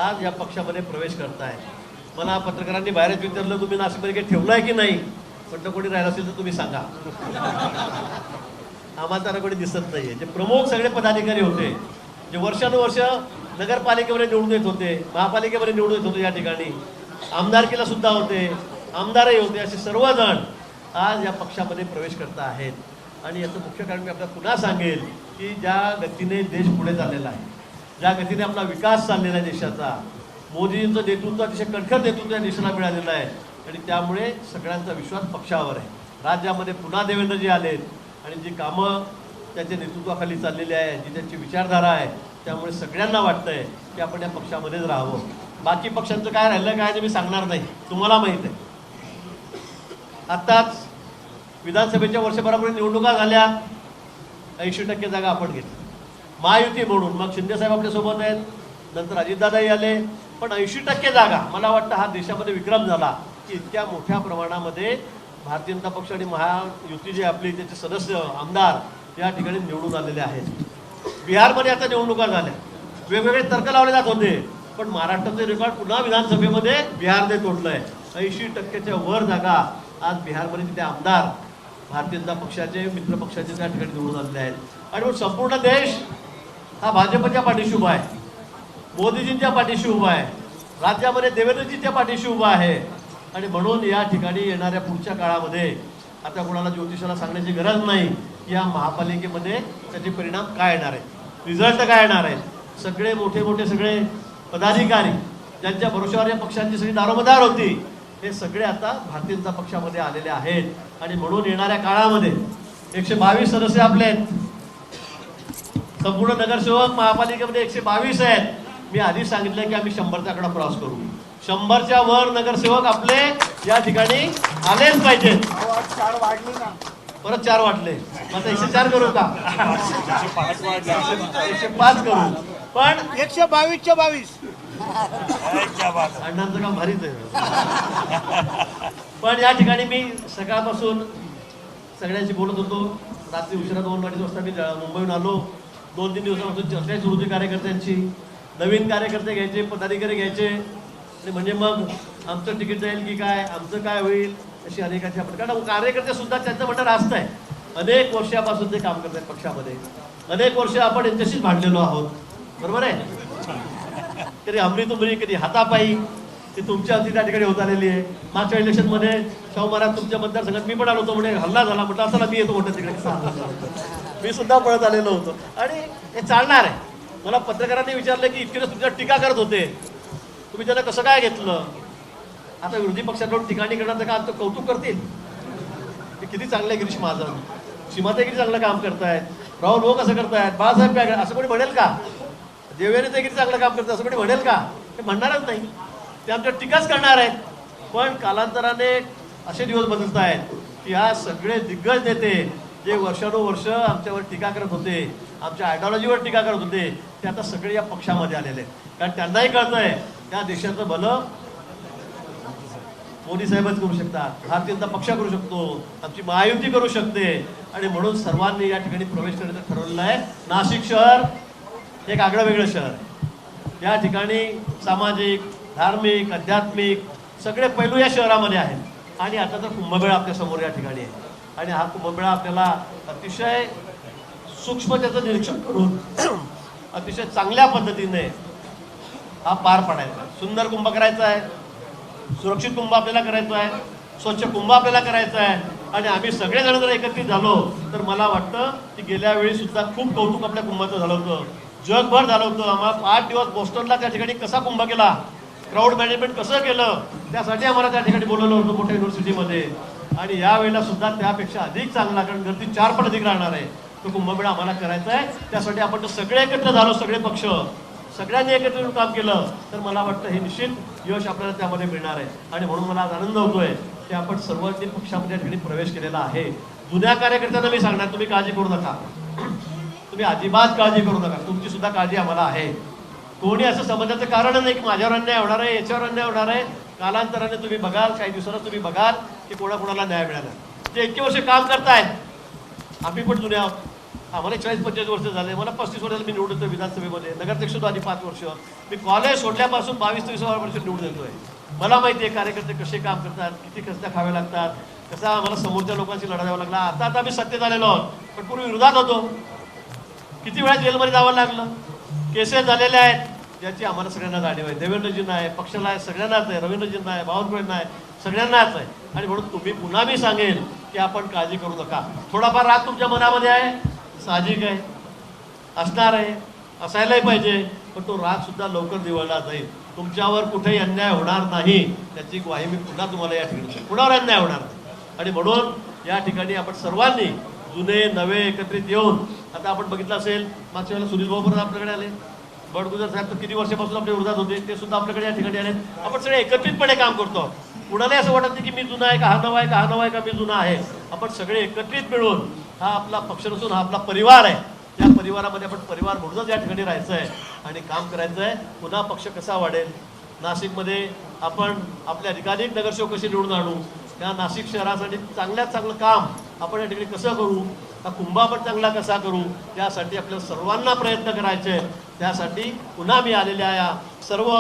आज या पक्षामध्ये प्रवेश करतायत. मला पत्रकारांनी बाहेरच विचारलं, तुम्ही नाशिकमध्ये काही ठेवलं आहे की नाही? म्हटलं कोणी राहिलं असेल तर तुम्ही सांगा. आम्हाला तर कोणी दिसत नाहीये. जे प्रमुख सगळे पदाधिकारी होते, जे वर्षानुवर्ष नगरपालिकेमध्ये निवडून येत होते, महापालिकेमध्ये निवडून येत होते, या ठिकाणी आमदारकीला सुद्धा होते, आमदारही होते, असे सर्वजण आज या पक्षामध्ये प्रवेश करत आहेत. आणि याचं मुख्य कारण मी आपल्याला पुन्हा सांगेल की ज्या गतीने देश पुढे चाललेला आहे, ज्या गतीने आपला विकास चाललेला आहे देशाचा, मोदींचं नेतृत्व अतिशय कणखर नेतृत्व या देशाला मिळालेलं आहे. आणि त्यामुळे सगळ्यांचा विश्वास पक्षावर आहे. राज्यामध्ये पुन्हा देवेंद्रजी आलेत आणि जी कामं त्यांच्या नेतृत्वाखाली चाललेली आहे, जी त्यांची विचारधारा आहे, त्यामुळे सगळ्यांना वाटतंय की आपण या पक्षामध्येच राहावं. बाकी पक्षांचं काय राहिलं काय ते मी सांगणार नाही, तुम्हाला माहीत आहे. आत्ताच विधानसभेच्या वर्षभरापूर्वी निवडणुका झाल्या, 80% जागा आपण घेतल्या महायुती म्हणून. मग शिंदेसाहेब आपल्यासोबत आहेत, नंतर अजितदादाही आले, पण 80% जागा, मला वाटतं हा देशामध्ये विक्रम झाला की इतक्या मोठ्या प्रमाणामध्ये भारतीय जनता पक्ष आणि महायुती जी आपली त्याचे सदस्य आमदार या ठिकाणी निवडून आलेले आहेत. बिहारमध्ये आता निवडणुका झाल्या, वेगवेगळे तर्क लावले जात होते, पण महाराष्ट्राचे रेकॉर्ड पुन्हा विधानसभेमध्ये बिहारने तोडलंय. 80%च्या वर जागा आज बिहारमध्ये तिथे आमदार भारतीय जनता पक्षाचे, मित्र पक्षाचे त्या ठिकाणी निवडून आलेले आहेत. आणि मग संपूर्ण देश हा भाजपच्या पाठीशी उभा आहे, मोदीजींच्या पाठीशी उभा आहे, राज्यामध्ये देवेंद्रजींच्या पाठीशी उभा आहे. आणि म्हणून या ठिकाणी येणाऱ्या पुढच्या काळामध्ये आता कोणाला ज्योतिषाला सांगण्याची गरज नाही की या महापालिकेमध्ये त्याचे परिणाम काय येणार आहेत, रिझल्ट काय येणार आहेत. सगळे मोठे मोठे सगळे पदाधिकारी ज्यांच्या भरोश्यावर या पक्षांची सगळी दारोमदार होती, हे सगळे आता भारतीय जनता पक्षामध्ये आलेले आहेत. आणि म्हणून येणाऱ्या काळामध्ये 122 सदस्य आपले आहेत, संपूर्ण नगरसेवक महापालिकेमध्ये 122 आहेत. मी आधी सांगितलं की आम्ही 100चा आकडा क्रॉस करू, 100च्या वर नगरसेवक आपले या ठिकाणी आलेच पाहिजेत. परत 4 वाटले, आता 104 करू का? 105 करू, पण 122च्या 22 अण्णांचं काम भारीच आहे. पण या ठिकाणी मी सकाळपासून सगळ्यांशी बोलत होतो, रात्री उशिरा 2-2:30 वाजता मी मुंबईहून आलो. 2-3 दिवसापासून चर्चा सुरू होती कार्यकर्त्यांची, नवीन कार्यकर्ते घ्यायचे, पदाधिकारी घ्यायचे, आणि म्हणजे मग आमचं तिकीट जाईल की काय, आमचं काय होईल, अशी अनेकांची आपण, कारण कार्यकर्ते सुद्धा त्यांचं म्हणणं रास्त आहे. अनेक वर्षापासून ते काम करत आहेत पक्षामध्ये, अनेक वर्ष आपण यांच्याशीच भांडलेलो आहोत, बरोबर आहे. कधी अमृतुमरी, कधी हातापायी, ती तुमच्या अगदी त्या ठिकाणी होत आलेली आहे. मागच्या इलेक्शनमध्ये शाहू महाराज तुमच्या मतदारसंघात मी पण आलो होतो, म्हणजे हल्ला झाला, म्हटलं असं मी येतो म्हटलं तिकडे, मी सुद्धा पळत आलेलो होतो. आणि हे चालणार आहे. मला पत्रकारांनी विचारलं की इतके तुमच्यावर टीका करत होते, तुम्ही त्यांना कसं काय घेतलं? आता विरोधी पक्षाकडून ठिकाणी करण्याचं का आमचं कौतुक करतील, ते किती चांगले गिरीश महाजन, सीमाताई किती चांगलं काम करतायत, राहुल भाऊ कसं करतायत, बाळासाहेब काय, असं कोणी म्हणेल का? देवेंद्र किती चांगलं काम करतात असं कोणी म्हणेल का? ते म्हणणारच नाही, ते आमच्या टीकाच करणार आहेत. पण कालांतराने असे दिवस बदलत आहेत की हा सगळे दिग्गज नेते जे वर्षानुवर्ष आमच्यावर टीका करत होते, आमच्या आयडिओलॉजीवर टीका करत होते, ते आता सगळे या पक्षामध्ये आलेले आहेत. कारण त्यांनाही कळतंय त्या देशाचं भलं मोदी साहेबच करू शकतात, भारतीय जनता पक्ष करू शकतो, आमची महायुती करू शकते. आणि म्हणून सर्वांनी या ठिकाणी प्रवेश करण्याचं ठरवलेलं आहे. नाशिक शहर एक आगळं वेगळं शहर आहे. या ठिकाणी सामाजिक, धार्मिक, आध्यात्मिक सगळे पैलू या शहरामध्ये आहेत. आणि आता तर कुंभमेळा आपल्या समोर या ठिकाणी आहे. आणि हा कुंभमेळा आपल्याला अतिशय सूक्ष्म त्याचं निरीक्षण करून अतिशय चांगल्या पद्धतीने हा पार पाडायचा, सुंदर कुंभ करायचा आहे, सुरक्षित कुंभ आपल्याला करायचा आहे, स्वच्छ कुंभ आपल्याला करायचा आहे. आणि आम्ही सगळेजण जर एकत्रित झालो तर मला वाटतं की गेल्या वेळी सुद्धा खूप कौतुक आपल्या कुंभाचं झालं होतं, जगभर झालं होतं. आम्हाला 8 दिवस बोस्टनला त्या ठिकाणी कसा कुंभ केला, क्राऊड मॅनेजमेंट कसं केलं, त्यासाठी आम्हाला त्या ठिकाणी बोलवलं होतं मोठ्या युनिव्हर्सिटीमध्ये. आणि यावेळेला सुद्धा त्यापेक्षा अधिक चांगला, कारण गर्दी 4 पट अधिक राहणार आहे, तो कुंभमेळा आम्हाला करायचा आहे. त्यासाठी आपण सगळे एकत्र झालो, सगळे पक्ष सगळ्यांनी एकत्र येऊन काम केलं तर मला वाटतं हे निश्चित यश आपल्याला त्यामध्ये मिळणार आहे. आणि म्हणून मला आज आनंद होतोय की आपण सर्वांनी पक्षामध्ये या ठिकाणी प्रवेश केलेला आहे. जुन्या कार्यकर्त्यांना मी सांगणार, तुम्ही काळजी करू नका, तुम्ही अजिबात काळजी करू नका, तुमची सुद्धा काळजी आम्हाला आहे. कोणी असं समजण्याचं कारण नाही की माझ्यावर अन्याय होणार आहे, याच्यावर अन्याय होणार आहे. कालांतराने तुम्ही बघाल, काही दिवसांना तुम्ही बघाल की कोणाकोणाला न्याय मिळाला. जे इतके वर्ष काम करतायत, आम्ही पण जुन्या आहोत, आम्हाला 40-45 वर्ष झाले, मला 35 वर्षाला मी निवडून येतोय विधानसभेमध्ये, नगराध्यक्ष होतो आधी 5 वर्ष, मी कॉलेज सोडल्यापासून 22-23 वर्ष निवडून येतोय. मला माहिती आहे कार्यकर्ते कसे काम करतात, किती कष्ट खावे लागतात, कसा आम्हाला समोरच्या लोकांशी लढा द्यावा लागला. आता आम्ही सत्तेत आलेलो आहोत, पण पूर्वी विरोधात होतो, किती वेळा जेलमध्ये जावं लागलं, केसेस झालेले आहेत, ज्याची आम्हाला सगळ्यांना जाणीव आहे. देवेंद्रजींना आहे, पक्षाला आहे, सगळ्यांनाच आहे, रवींद्रजींना आहे, बावनकुळेंना आहे, सगळ्यांनाच आहे. आणि म्हणून तुम्ही पुन्हा मी सांगेल की आपण काळजी करू नका. थोडाफार राग तुमच्या मनामध्ये आहे, साहजिक आहे, असणार आहे, असायलाही पाहिजे, पण तो राग सुद्धा लवकर दिवळला जाईल. तुमच्यावर कुठेही अन्याय होणार नाही, त्याची ग्वाही मी पुन्हा तुम्हाला या ठिकाणी, कुणावर अन्याय होणार नाही. आणि म्हणून या ठिकाणी आपण सर्वांनी जुने नवे एकत्रित येऊन, आता आपण बघितलं असेल मागच्या वेळेला सुनील भाऊ आपल्याकडे आले, बडगुजर साहेब तर किती वर्षापासून आपल्या विरोधात होते, ते सुद्धा आपल्याकडे या ठिकाणी आले. आपण सगळे एकत्रितपणे काम करतो. कुणालाही असं वाटत नाही की मी जुना आहे का, हा नवा आहे का, हा नवा आहे का, मी जुना आहे. आपण सगळे एकत्रित मिळून, हा आपला पक्ष नसून हा आपला परिवार आहे, त्या परिवारामध्ये आपण परिवार म्हणूनच या ठिकाणी राहायचं आहे आणि काम करायचं आहे. पुन्हा पक्ष कसा वाढेल, नाशिकमध्ये आपण आपले अधिकाधिक नगरसेवक कसे निवडून आणू, त्या नाशिक शहरासाठी चांगल्यात चांगलं काम आपण या ठिकाणी कसं करू, हा कुंभ आपण चांगला कसा करू, यासाठी आपल्याला सर्वांना प्रयत्न करायचे. त्यासाठी पुन्हा मी आलेल्या या सर्व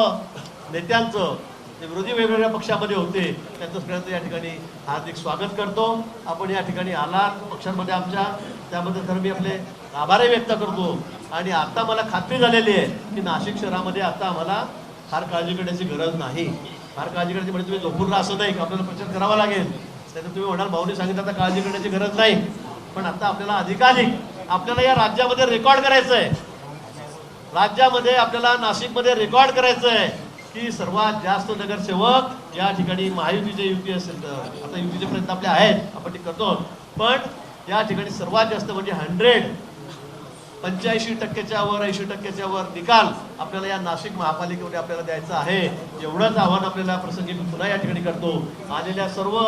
नेत्यांचं, जे विरोधी वेगवेगळ्या पक्षामध्ये होते, त्यांचं सगळ्यांचं या ठिकाणी हार्दिक स्वागत करतो. आपण या ठिकाणी आलात पक्षांमध्ये आमच्या, त्याबद्दल तर मी आपले आभारही व्यक्त करतो. आणि आता मला खात्री झालेली आहे की नाशिक शहरामध्ये आता आम्हाला फार काळजी करण्याची गरज नाही. फार काळजी करायची म्हणजे तुम्ही झोपून राहा असं नाही, आपल्याला प्रचार करावा लागेल. त्याचं तुम्ही म्हणाल भाऊनी सांगितलं आता काळजी करण्याची गरज नाही, पण आता आपल्याला अधिकाधिक आपल्याला या राज्यामध्ये रेकॉर्ड करायचं आहे. राज्यामध्ये आपल्याला नाशिकमध्ये रेकॉर्ड करायचं आहे की सर्वात जास्त नगरसेवक या ठिकाणी महायुतीचे, युती असेल तर आता युतीचे प्रयत्न आपले आहेत, आपण ते करतो, पण या ठिकाणी सर्वात जास्त म्हणजे 85% वर 80% वर निकाल आपल्याला या नाशिक महापालिकेमध्ये आपल्याला द्यायचा आहे. एवढंच आव्हान आपल्याला प्रसंगी मी पुन्हा या ठिकाणी करतो. आलेल्या सर्व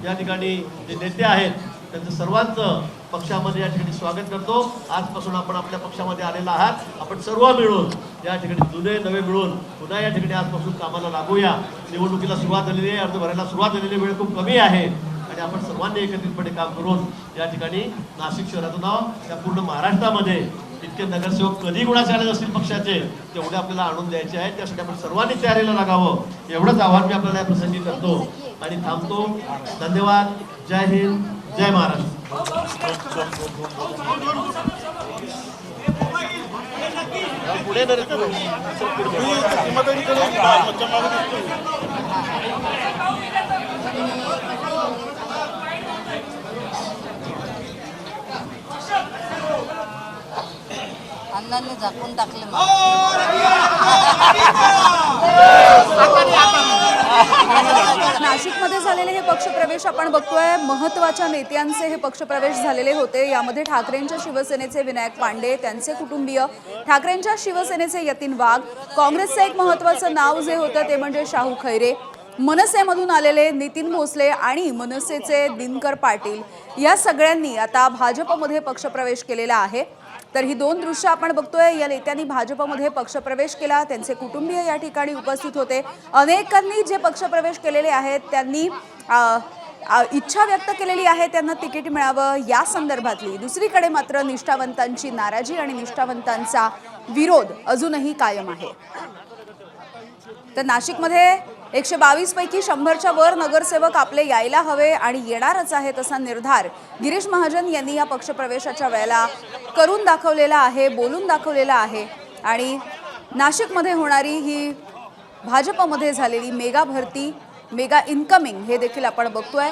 या ठिकाणी जे नेते आहेत त्यांचं सर्वांचं पक्षामध्ये या ठिकाणी स्वागत करतो. आजपासून आपण आपल्या पक्षामध्ये आलेला आहात, आपण सर्व मिळून या ठिकाणी जुने नवे मिळून पुन्हा या ठिकाणी आजपासून कामाला लागूया. निवडणुकीला सुरुवात झालेली आहे, अर्ज भरायला सुरुवात झालेली, वेळ खूप कमी आहे आणि आपण सर्वांनी एकत्रितपणे काम करून या ठिकाणी नाशिक शहराचं नाव या पूर्ण महाराष्ट्रामध्ये, इतके नगरसेवक कधी गुणाचे आले असतील पक्षाचे, तेवढे आपल्याला आणून द्यायचे आहेत. त्यासाठी आपण सर्वांनी तयारीला लागावं, एवढंच आव्हान मी आपल्याला या प्रसंगी करतो आणि थांबतो. धन्यवाद. जय हिंद, जय महाराष्ट्र. पुढे अण्णांनी झाकून टाकले. नाशिकमध्ये झालेले हे पक्षप्रवेश आपण बघतोय, महत्त्वाच्या नेत्यांचे हे पक्षप्रवेश झालेले होते. यामध्ये ठाकरेंच्या शिवसेनेचे विनायक पांडे, त्यांचे कुटुंबीय, ठाकरेंच्या शिवसेनेचे यतीन वाघ, काँग्रेसचं एक महत्त्वाचं नाव जे होतं ते म्हणजे शाहू खैरे, मनसेमधून आलेले नितीन भोसले आणि मनसेचे दिनकर पाटील, या सगळ्यांनी आता भाजपमध्ये पक्षप्रवेश केलेला आहे. तर ही दोन दृश्य आपण बघतोय. या नेत्यांनी भाजपमध्ये पक्षप्रवेश केला, त्यांचे कुटुंबीय या ठिकाणी उपस्थित होते. अनेकांनी जे पक्षप्रवेश केलेले आहेत त्यांनी इच्छा व्यक्त केलेली आहे त्यांना तिकीट मिळावं या संदर्भातली. दुसरीकडे मात्र निष्ठावंतांची नाराजी आणि निष्ठावंतांचा विरोध अजूनही कायम आहे. तर नाशिकमध्ये 122 पैकी 100च्या वर नगरसेवक आपले यायला हवे आणि येणारच आहेत असा निर्धार गिरीश महाजन यांनी या पक्षप्रवेशाच्या वेळेला करून दाखवलेला आहे, बोलून दाखवलेला आहे. आणि नाशिकमध्ये होणारी ही भाजपमध्ये झालेली मेगा भरती, मेगा इन्कमिंग हे देखील आपण बघतोय.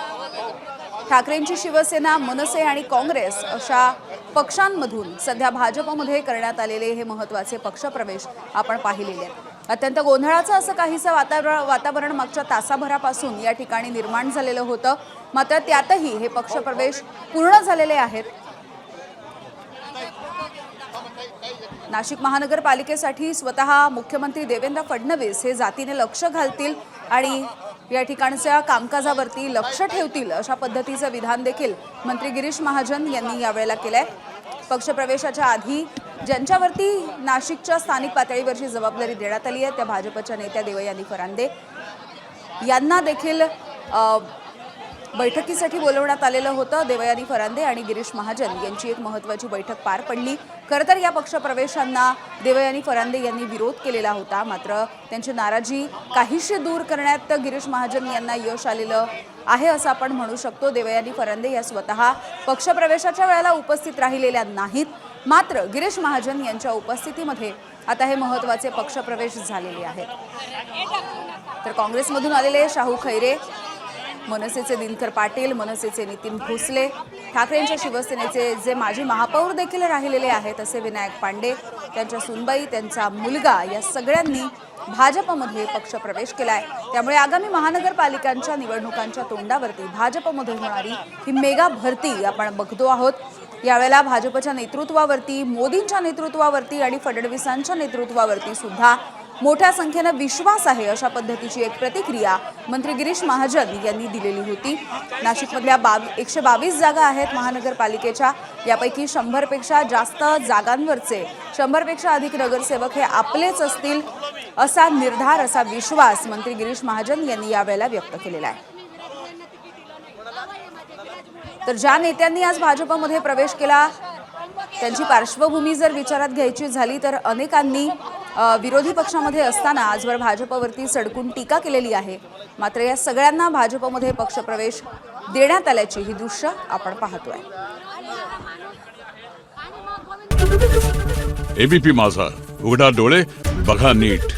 ठाकरेंची शिवसेना, मनसे आणि काँग्रेस अशा पक्षांमधून सध्या भाजपमध्ये करण्यात आलेले हे महत्त्वाचे पक्षप्रवेश आपण पाहिलेले आहेत. अत्यंत गोंधळाचं असं काहीसं वातावरण मागच्या तासाभरापासून या ठिकाणी निर्माण झालेलं होतं. मात्र त्यातही हे पक्षप्रवेश पूर्ण झालेले आहेत. नाशिक महानगरपालिकेसाठी स्वतः मुख्यमंत्री देवेंद्र फडणवीस हे जातीने लक्ष घालतील आणि या ठिकाणच्या कामकाजावरती लक्ष ठेवतील अशा पद्धतीचं विधान देखील मंत्री गिरीश महाजन यांनी यावेळेला केलंय. पक्षप्रवेशाच्या आधी ज्यांच्यावरती नाशिकच्या स्थानिक पातळीवरची जबाबदारी देण्यात आली आहे त्या भाजपच्या नेत्या देवयानी फरांदे यांना देखील बैठकीसाठी बोलवण्यात आलेलं होतं. देवयानी फरांदे आणि गिरीश महाजन यांची एक महत्त्वाची बैठक पार पडली. खरं तर या पक्षप्रवेशांना देवयानी फरांदे यांनी विरोध केलेला होता. मात्र त्यांची नाराजी काहीशी दूर करण्यात गिरीश महाजन यांना यश आलेलं आहे असं आपण म्हणू शकतो. देवयानी फरांदे या स्वतः पक्षप्रवेशाच्या वेळेला उपस्थित राहिलेल्या नाहीत. मात्र गिरीश महाजन यांच्या उपस्थितीमध्ये आता हे महत्त्वाचे पक्षप्रवेश झालेले आहेत. तर काँग्रेसमधून आलेले शाहू खैरे, मनसेचे दिनकर पाटील, मनसेचे नितीन भोसले, ठाकरेंच्या शिवसेनेचे जे माजी महापौर देखील राहिलेले आहेत असे विनायक पांडे, त्यांच्या सुनबाई, त्यांचा मुलगा या सगळ्यांनी भाजपमध्ये पक्षप्रवेश केलाय. त्यामुळे आगामी महानगरपालिकांच्या निवडणुकांच्या तोंडावरती भाजपमध्ये होणारी ही मेगा भरती आपण बघतो आहोत. यावेळेला भाजपच्या नेतृत्वावरती, मोदींच्या नेतृत्वावरती आणि फडणवीसांच्या नेतृत्वावरती सुद्धा मोठ्या संख्येनं विश्वास आहे अशा पद्धतीची एक प्रतिक्रिया मंत्री गिरीश महाजन यांनी दिलेली होती. नाशिकमधल्या 122 जागा आहेत महानगरपालिकेच्या. यापैकी 100पेक्षा जास्त जागांवरचे 100पेक्षा अधिक नगरसेवक हे आपलेच असतील असा निर्धार, असा विश्वास मंत्री गिरीश महाजन यांनी यावेळेला व्यक्त केलेला आहे. तर ज्या नेत्यांनी आज भाजपमध्ये प्रवेश केला त्यांची पार्श्वभूमी जर विचारात घ्यायची झाली तर अनेकांनी विरोधी पक्षामध्ये असताना आजवर भाजपवरती सडकून टीका केलेली आहे. मात्र या सगळ्यांना भाजपमध्ये पक्षप्रवेश देण्यात आल्याची ही दृश्य आपण पाहतोय. एबीपी माझा, उघडा डोळे बघा नीट.